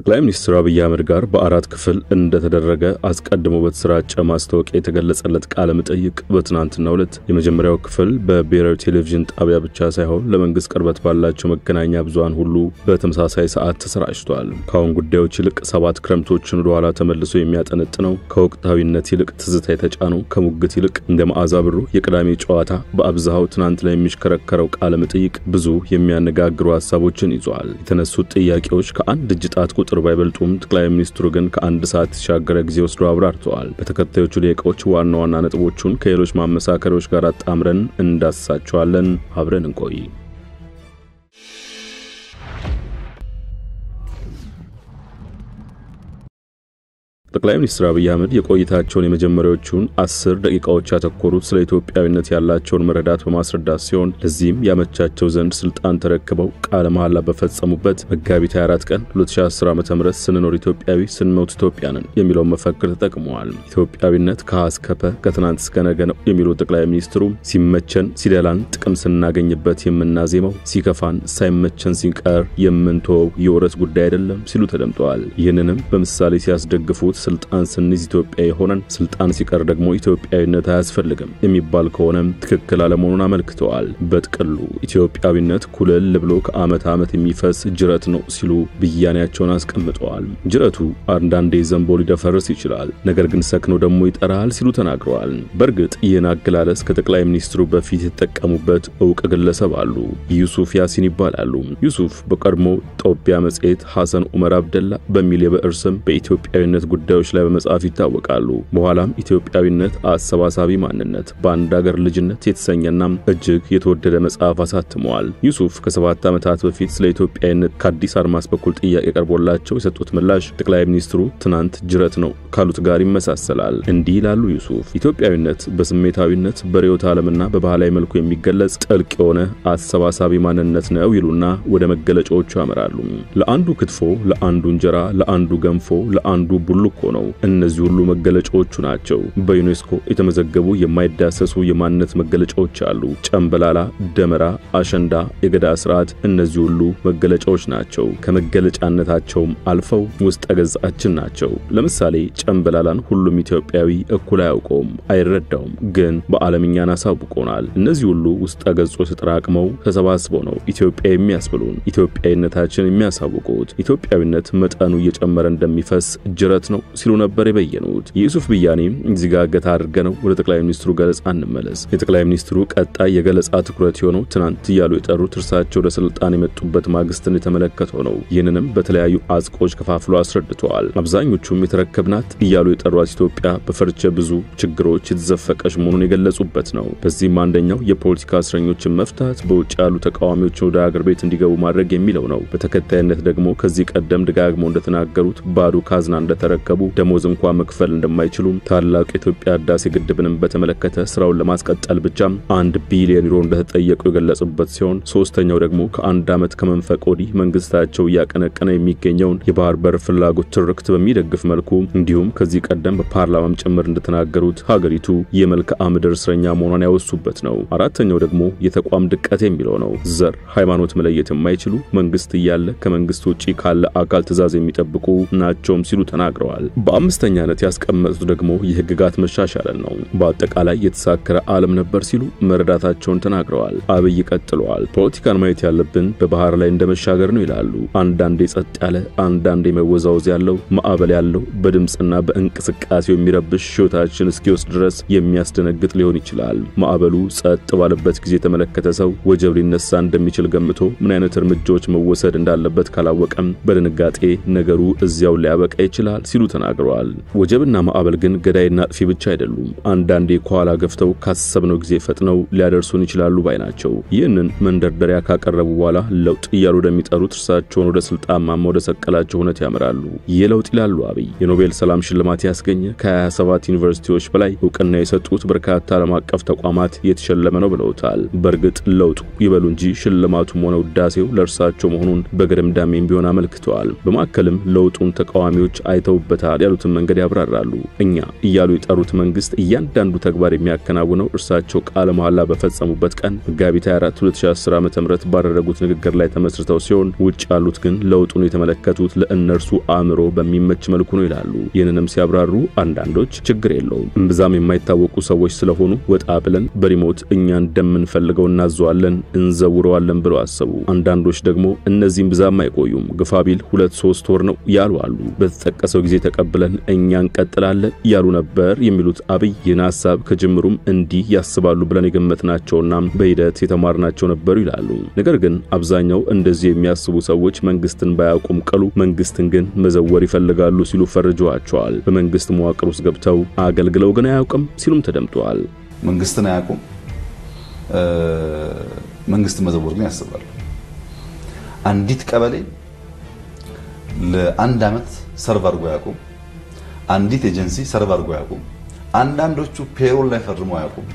ጠቅላይ ሚኒስትር አብይ አህመድ ጋር በአራት ክፍል እንደተደረገ አስቀድሞ በተሰራጨ ማስታወቂያ የተገለጸለት ቃለ መጠይቅ በትናንትናው ዕለት የመጀመሪያው ክፍል በብሔራዊ ቴሌቪዥን ጣቢያ ብቻ ሳይሆን ለመንግስት ቅርበት ባላቸው መገናኛ ብዙሃን ሁሉ በተመሳሳይ ሰዓት ተሰራጭቷል። ካሁን ጉዳዮች ይልቅ 7 ክረምቶችን ወደ ኋላ ተመልሶ የሚያጠነጥነው ከወቅታዊነት ይልቅ ትዝታ የተጫነው ከሙግት ይልቅ እንደ መዓዛ ብሩ የቅዳሜ ጨዋታ በአብዛው ትናንት ላይ የሚሽከረከረው ቃለ መጠይቅ ብዙ የሚያነጋግሩ ሐሳቦችን ይዟል። የተነሱት ጥያቄዎች ከአንድ እጅ ጣት ቁጥር ባይበልጡም ጠቅላይ ሚኒስትሩ ግን ከአንድ ሰዓት ተሻገረ ጊዜ ወስዶ አብራርተዋል። በተከታዮቹ ደቂቃዎች ዋና ዋና ነጥቦቹን ከሌሎች ማመሳከሪያዎች ጋር አጣምረን እንዳስሳቸዋለን። አብረን እንቆይ። ጠቅላይ ሚኒስትር አብይ አህመድ የቆይታቸውን የመጀመሪያዎቹን 10 ደቂቃዎች ያተኮሩት ስለ ኢትዮጵያዊነት ያላቸውን መረዳት በማስረዳት ሲሆን ለዚህም ያመቻቸው ዘንድ ስልጣን ተረክበው ቃለ መሐላ በፈጸሙበት መጋቢት 24 ቀን 2010 ዓ.ም ስንኖር ኢትዮጵያዊ ስንሞት ኢትዮጵያንን የሚለው መፈክር ተጠቅመዋል። ኢትዮጵያዊነት ከአስከፈ ከትናንት እስከ ነገ ነው የሚሉት ጠቅላይ ሚኒስትሩ ሲመቸን ሲደላን ጥቅም ስናገኝበት የምናዜመው ሲከፋን ሳይመቸን ሲንቀር የምንተወው የወረት ጉዳይ አይደለም ሲሉ ተደምጠዋል። ይህንንም በምሳሌ ሲያስደግፉት ስልጣን ስንይዝ ኢትዮጵያ የሆነን ስልጣን ሲቀር ደግሞ ኢትዮጵያዊነት አያስፈልግም የሚባል ከሆነም ትክክል አለመሆኑን አመልክተዋል። በጥቅሉ ኢትዮጵያዊነት ኩለል ብሎ ከዓመት ዓመት የሚፈስ ጅረት ነው ሲሉ ብያኔያቸውን አስቀምጠዋል። ጅረቱ አንዳንዴ ዘንቦ ሊደፈርስ ይችላል፣ ነገር ግን ሰክኖ ደግሞ ይጠራል ሲሉ ተናግረዋል። በርግጥ ይህን አገላለጽ ከጠቅላይ ሚኒስትሩ በፊት የተጠቀሙበት ዕውቅ ግለሰብ አሉ። ዩሱፍ ያሲን ይባላሉ። ዩሱፍ በቀድሞ ጦቢያ መጽሔት ሐሰን ዑመር አብደላ በሚል የብዕር ስም በኢትዮጵያዊነት ጉዳዮች ላይ በመጻፍ ይታወቃሉ። በኋላም ኢትዮጵያዊነት አሰባሳቢ ማንነት በአንድ ሀገር ልጅነት የተሰኘና እጅግ የተወደደ መጽሐፍ አሳትመዋል። ዩሱፍ ከ7 ዓመታት በፊት ስለ ኢትዮጵያዊነት ከአዲስ አድማስ በኩል ጥያቄ ቀርቦላቸው የሰጡት ምላሽ ጠቅላይ ሚኒስትሩ ትናንት ጅረት ነው ካሉት ጋር ይመሳሰላል። እንዲህ ይላሉ ዩሱፍ ኢትዮጵያዊነት በስሜታዊነት በርዕዮተ ዓለምና በባህላዊ መልኩ የሚገለጽ ጥልቅ የሆነ አሰባሳቢ ማንነት ነው ይሉና ወደ መገለጫዎቹ ያመራሉ። ለአንዱ ክትፎ፣ ለአንዱ እንጀራ፣ ለአንዱ ገንፎ፣ ለአንዱ ቡልኮ ነው። እነዚህ ሁሉ መገለጫዎቹ ናቸው። በዩኔስኮ የተመዘገቡ የማይዳሰሱ የማንነት መገለጫዎች አሉ። ጨምበላላ፣ ደመራ፣ አሸንዳ፣ የገዳ ስርዓት እነዚህ ሁሉ መገለጫዎች ናቸው። ከመገለጫነታቸውም አልፈው ውስጥ ገጻችን ናቸው። ለምሳሌ ጨምበላላን ሁሉም ኢትዮጵያዊ እኩል አያውቀውም፣ አይረዳውም፣ ግን በዓለምኛን አሳውቆናል። እነዚህ ሁሉ ውስጥ ገጾች ተጠራቅመው ተሰባስበው ነው ኢትዮጵያ የሚያስብሉን፣ ኢትዮጵያዊነታችን የሚያሳውቁት። ኢትዮጵያዊነት መጠኑ እየጨመረ እንደሚፈስ ጅረት ነው ሲሉ ነበር የበየኑት። የዩሱፍ ብያኔ እዚህ ጋር ገታ አድርገነው ወደ ጠቅላይ ሚኒስትሩ ገለጻ እንመለስ። የጠቅላይ ሚኒስትሩ ቀጣይ የገለጻ ትኩረት የሆነው ትናንት ያሉ የጠሩት እርሳቸው ወደ ስልጣን የመጡበት ማግስትን የተመለከተው ነው። ይህንንም በተለያዩ አጽቆች ከፋፍሎ አስረድተዋል። አብዛኞቹም የተረከብናት እያሉ የጠሯት ኢትዮጵያ በፈርጀ ብዙ ችግሮች የተዘፈቀች መሆኑን የገለጹበት ነው። በዚህም አንደኛው የፖለቲካ እስረኞችን መፍታት፣ በውጭ ያሉ ተቃዋሚዎች ወደ ሀገር ቤት እንዲገቡ ማድረግ የሚለው ነው። በተከታይነት ደግሞ ከዚህ ቀደም ደጋግመው እንደተናገሩት ባዶ ካዝና እንደተረከቡ ደሞዝ እንኳን መክፈል እንደማይችሉ ታላቁ የኢትዮጵያ ህዳሴ ግድብንም በተመለከተ ስራውን ለማስቀጠል ብቻ 1 ቢሊዮን ዩሮ እንደተጠየቁ የገለጹበት ሲሆን ሶስተኛው ደግሞ ከአንድ ዓመት ከመንፈቅ ወዲህ መንግስታቸው ያቀነቀነ የሚገኘውን የባህር በር ፍላጎት ትርክት በሚደግፍ መልኩ እንዲሁም ከዚህ ቀደም በፓርላማም ጭምር እንደተናገሩት ሀገሪቱ የመልክዓ ምድር እስረኛ መሆኗን ያወሱበት ነው። አራተኛው ደግሞ የተቋም ድቀት የሚለው ነው። ዘር፣ ሃይማኖት መለየት የማይችሉ መንግስት እያለ ከመንግስት ውጪ ካለ አካል ትዕዛዝ የሚጠብቁ ናቸውም ሲሉ ተናግረዋል። በአምስተኛነት ያስቀመጡት ደግሞ የህግጋት መሻሻል ነው። በአጠቃላይ የተሳከረ ዓለም ነበር ሲሉ መረዳታቸውን ተናግረዋል። አብይ ቀጥለዋል። ፖለቲካን ማየት ያለብን በባህር ላይ እንደመሻገር ነው ይላሉ። አንዳንዴ ጸጥ ያለ፣ አንዳንዴ መወዛወዝ ያለው፣ ማዕበል ያለው፣ በድምጽና በእንቅስቃሴው የሚረብሽ ህይወታችን እስኪወስድ ድረስ የሚያስደነግጥ ሊሆን ይችላል። ማዕበሉ ጸጥ ባለበት ጊዜ የተመለከተ ሰው ወጀብ ሊነሳ እንደሚችል ገምቶ ምን አይነት እርምጃዎች መወሰድ እንዳለበት ካላወቀም በድንጋጤ ነገሩ እዚያው ሊያበቃ ይችላል ሲሉ ተናግረዋል። ወጀብና ማዕበል ግን ገዳይና አጥፊ ብቻ አይደሉም። አንዳንዴ ከኋላ ገፍተው ካሰብነው ጊዜ ፈጥነው ሊያደርሱን ይችላሉ ባይ ናቸው። ይህንን መንደርደሪያ ካቀረቡ በኋላ ለውጥ እያሉ እንደሚጠሩት እርሳቸውን ወደ ስልጣን ማማ ወደ ሰቀላቸው ሁኔታ ያመራሉ። የለውጥ ይላሉ አብይ የኖቤል ሰላም ሽልማት ያስገኘ ከ27 ዩኒቨርሲቲዎች በላይ እውቅና የሰጡት በርካታ ዓለም አቀፍ ተቋማት የተሸለመ ነው ብለውታል። በርግጥ ለውጡ ይበሉ እንጂ ሽልማቱም ሆነ ውዳሴው ለእርሳቸው መሆኑን በግርምዳሜም ቢሆን አመልክተዋል። በማከልም ለውጡን ተቃዋሚዎች አይተውበት ይገኙበታል ያሉትን መንገድ ያብራራሉ። እኛ እያሉ የጠሩት መንግስት እያንዳንዱ ተግባር የሚያከናውነው እርሳቸው ቃለ መሐላ በፈጸሙበት ቀን መጋቢት 24 2010 ዓ.ም ባደረጉት ንግግር ላይ ተመስርተው ሲሆን ውጭ ያሉት ግን ለውጡን የተመለከቱት ለእነርሱ አእምሮ በሚመች መልኩ ነው ይላሉ። ይህንንም ሲያብራሩ አንዳንዶች ችግር የለውም እምብዛም የማይታወቁ ሰዎች ስለሆኑ ወጣ ብለን በሪሞት እኛ እንደምንፈልገው እናዘዋለን እንዘውረዋለን ብለው አሰቡ። አንዳንዶች ደግሞ እነዚህም ብዛም አይቆዩም ግፋቢል 2-3 ወር ነው ያሉ አሉ። በተጠቀሰው ጊዜ ተቀብለን እኛ እንቀጥላለን ያሉ ነበር የሚሉት አብይ ይህን ሐሳብ ከጅምሩም እንዲህ ያስባሉ ብለን የገመትናቸውና በሂደት የተማርናቸው ነበሩ ይላሉ። ነገር ግን አብዛኛው እንደዚህ የሚያስቡ ሰዎች መንግስትን ባያውቁም ቀሉ መንግስትን ግን መዘወር ይፈልጋሉ ሲሉ ፈርጀዋቸዋል። በመንግስት መዋቅር ውስጥ ገብተው አገልግለው ግን አያውቁም ሲሉም ተደምጠዋል። መንግስትን አያውቁም መንግስትን መዘወር ግን ያስባሉ። አንዲት ቀበሌ ለአንድ አመት ሰርቭ አድርጎ ያውቁም አንዲት ኤጀንሲ ሰርቭ አድርጎ ያውቁም አንዳንዶቹ ፔሮል ላይ ፈርሞ ያውቁም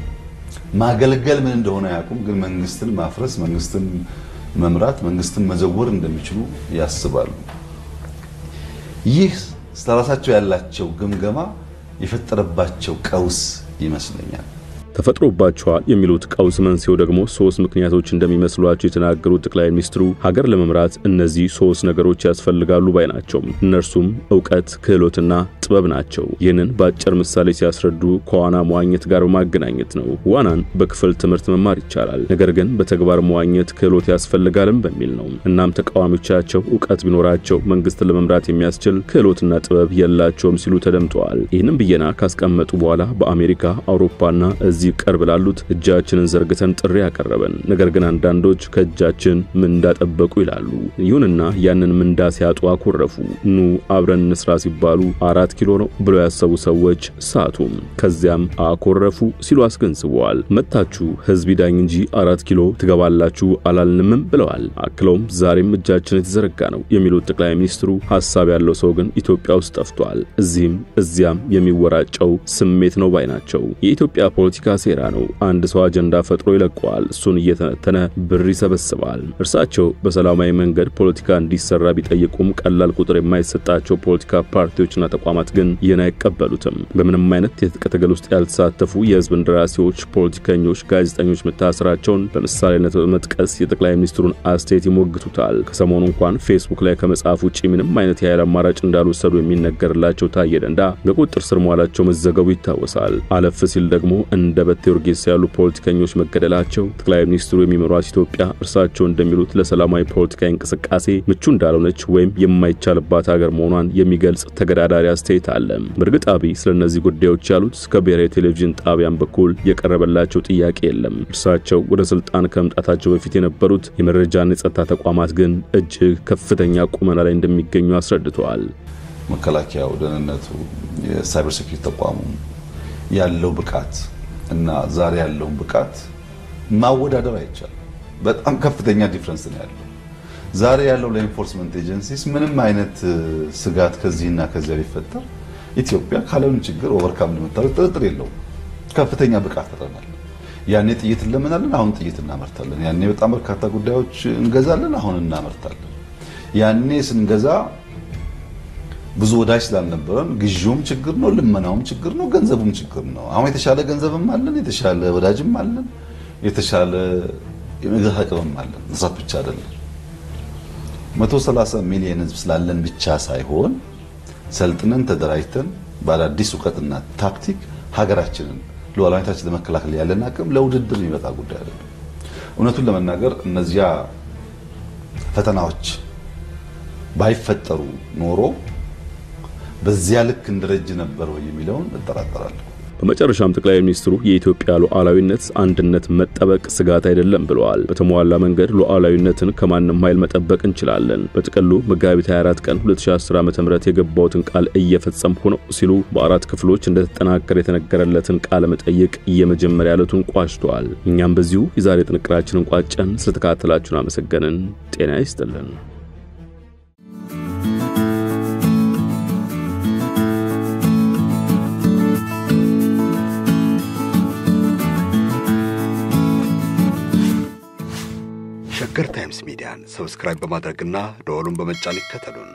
ማገልገል ምን እንደሆነ ያውቁም ግን መንግስትን ማፍረስ መንግስትን መምራት መንግስትን መዘወር እንደሚችሉ ያስባሉ። ይህ ስለራሳቸው ያላቸው ግምገማ የፈጠረባቸው ቀውስ ይመስለኛል። ተፈጥሮባቸዋል የሚሉት ቀውስ መንስኤው ደግሞ 3 ምክንያቶች እንደሚመስሏቸው የተናገሩት ጠቅላይ ሚኒስትሩ ሀገር ለመምራት እነዚህ 3 ነገሮች ያስፈልጋሉ ባይ ናቸው። እነርሱም ዕውቀት ክህሎትና ጥበብ ናቸው። ይህንን በአጭር ምሳሌ ሲያስረዱ ከዋና መዋኘት ጋር በማገናኘት ነው። ዋናን በክፍል ትምህርት መማር ይቻላል ነገር ግን በተግባር መዋኘት ክህሎት ያስፈልጋልም በሚል ነው። እናም ተቃዋሚዎቻቸው ዕውቀት ቢኖራቸው መንግስትን ለመምራት የሚያስችል ክህሎትና ጥበብ የላቸውም ሲሉ ተደምጠዋል። ይህንን ብየና ካስቀመጡ በኋላ በአሜሪካ አውሮፓና እዚህ ቀርብ ላሉት እጃችንን ዘርግተን ጥሪ ያቀረበን ነገር ግን አንዳንዶች ከእጃችን ምንዳ ጠበቁ ይላሉ። ይሁንና ያንን ምንዳ ሲያጡ አኮረፉ። ኑ አብረን እንስራ ሲባሉ 4 ኪሎ ነው ብለው ያሰቡ ሰዎች ሳቱም ከዚያም አኮረፉ ሲሉ አስገንዝበዋል። መታችሁ ህዝብ ይዳኝ እንጂ 4 ኪሎ ትገባላችሁ አላልንም ብለዋል። አክለውም ዛሬም እጃችን የተዘረጋ ነው የሚሉት ጠቅላይ ሚኒስትሩ ሐሳብ ያለው ሰው ግን ኢትዮጵያ ውስጥ ጠፍቷል እዚህም እዚያም የሚወራጨው ስሜት ነው ባይ ናቸው። የኢትዮጵያ ፖለቲካ ሴራ ነው። አንድ ሰው አጀንዳ ፈጥሮ ይለቀዋል እሱን እየተነተነ ብር ይሰበስባል። እርሳቸው በሰላማዊ መንገድ ፖለቲካ እንዲሰራ ቢጠይቁም ቀላል ቁጥር የማይሰጣቸው ፖለቲካ ፓርቲዎችና ተቋማት ግን ይህን አይቀበሉትም። በምንም አይነት የትጥቅ ትግል ውስጥ ያልተሳተፉ የህዝብ እንደራሴዎች ፖለቲከኞች ጋዜጠኞች መታሰራቸውን በምሳሌነት በመጥቀስ የጠቅላይ ሚኒስትሩን አስተያየት ይሞግቱታል። ከሰሞኑ እንኳን ፌስቡክ ላይ ከመጻፍ ውጪ ምንም አይነት የኃይል አማራጭ እንዳልወሰዱ የሚነገርላቸው ታየ ደንዳ በቁጥጥር ስር መዋላቸው መዘገቡ ይታወሳል። አለፍ ሲል ደግሞ እንደ በቴዎርጌስ ያሉ ፖለቲከኞች መገደላቸው ጠቅላይ ሚኒስትሩ የሚመሯት ኢትዮጵያ እርሳቸው እንደሚሉት ለሰላማዊ ፖለቲካ እንቅስቃሴ ምቹ እንዳልሆነች ወይም የማይቻልባት ሀገር መሆኗን የሚገልጽ ተገዳዳሪ አስተያየት አለ። በርግጥ አብይ ስለነዚህ ጉዳዮች ያሉት ከብሔራዊ ቴሌቪዥን ጣቢያን በኩል የቀረበላቸው ጥያቄ የለም። እርሳቸው ወደ ስልጣን ከመምጣታቸው በፊት የነበሩት የመረጃና የጸጥታ ተቋማት ግን እጅግ ከፍተኛ ቁመና ላይ እንደሚገኙ አስረድተዋል። መከላከያው ደህንነቱ የሳይበር ሴኩሪቲ ተቋሙ ያለው ብቃት እና ዛሬ ያለው ብቃት ማወዳደር አይቻልም። በጣም ከፍተኛ ዲፈረንስ ነው ያለው። ዛሬ ያለው ለኢንፎርስመንት ኤጀንሲስ ምንም አይነት ስጋት ከዚህና ከዚያ ቢፈጠር ኢትዮጵያ ካለውን ችግር ኦቨርካም ለመታረቅ ጥርጥር የለው። ከፍተኛ ብቃት ተጠናል። ያኔ ጥይት ለምናለን አሁን ጥይት እናመርታለን። ያኔ በጣም በርካታ ጉዳዮች እንገዛለን አሁን እናመርታለን። ያኔ ስንገዛ ብዙ ወዳጅ ስላልነበረን ግዢውም ችግር ነው ልመናውም ችግር ነው ገንዘቡም ችግር ነው። አሁን የተሻለ ገንዘብም አለን የተሻለ ወዳጅም አለን የተሻለ የመግዛት አቅምም አለን። መስራት ብቻ አይደለም 130 ሚሊዮን ህዝብ ስላለን ብቻ ሳይሆን ሰልጥነን ተደራጅተን ባለአዲስ ዕውቀትና ታክቲክ ሀገራችንን ሉዓላዊነታችንን ለመከላከል ያለን አቅም ለውድድር የሚመጣ ጉዳይ አይደለም። እውነቱን ለመናገር እነዚያ ፈተናዎች ባይፈጠሩ ኖሮ በዚያ ልክ እንደረጅ ነበር ወይ የሚለውን እጠራጠራለሁ። በመጨረሻም ጠቅላይ ሚኒስትሩ የኢትዮጵያ ሉዓላዊነት አንድነት መጠበቅ ስጋት አይደለም ብለዋል። በተሟላ መንገድ ሉዓላዊነትን ከማንም ኃይል መጠበቅ እንችላለን። በጥቅሉ መጋቢት 24 ቀን 2010 ዓ.ም የገባውትን ቃል እየፈጸምኩ ነው ሲሉ በአራት ክፍሎች እንደተጠናከረ የተነገረለትን ቃለ መጠይቅ የመጀመሪያ ዕለቱን ቋጭተዋል። እኛም በዚሁ የዛሬ ጥንቅራችንን ቋጨን። ስለተከታተላችሁን አመሰገንን። ጤና ይስጥልን። ሸገር ታይምስ ሚዲያን ሰብስክራይብ በማድረግና ደወሉን በመጫን ይከተሉን።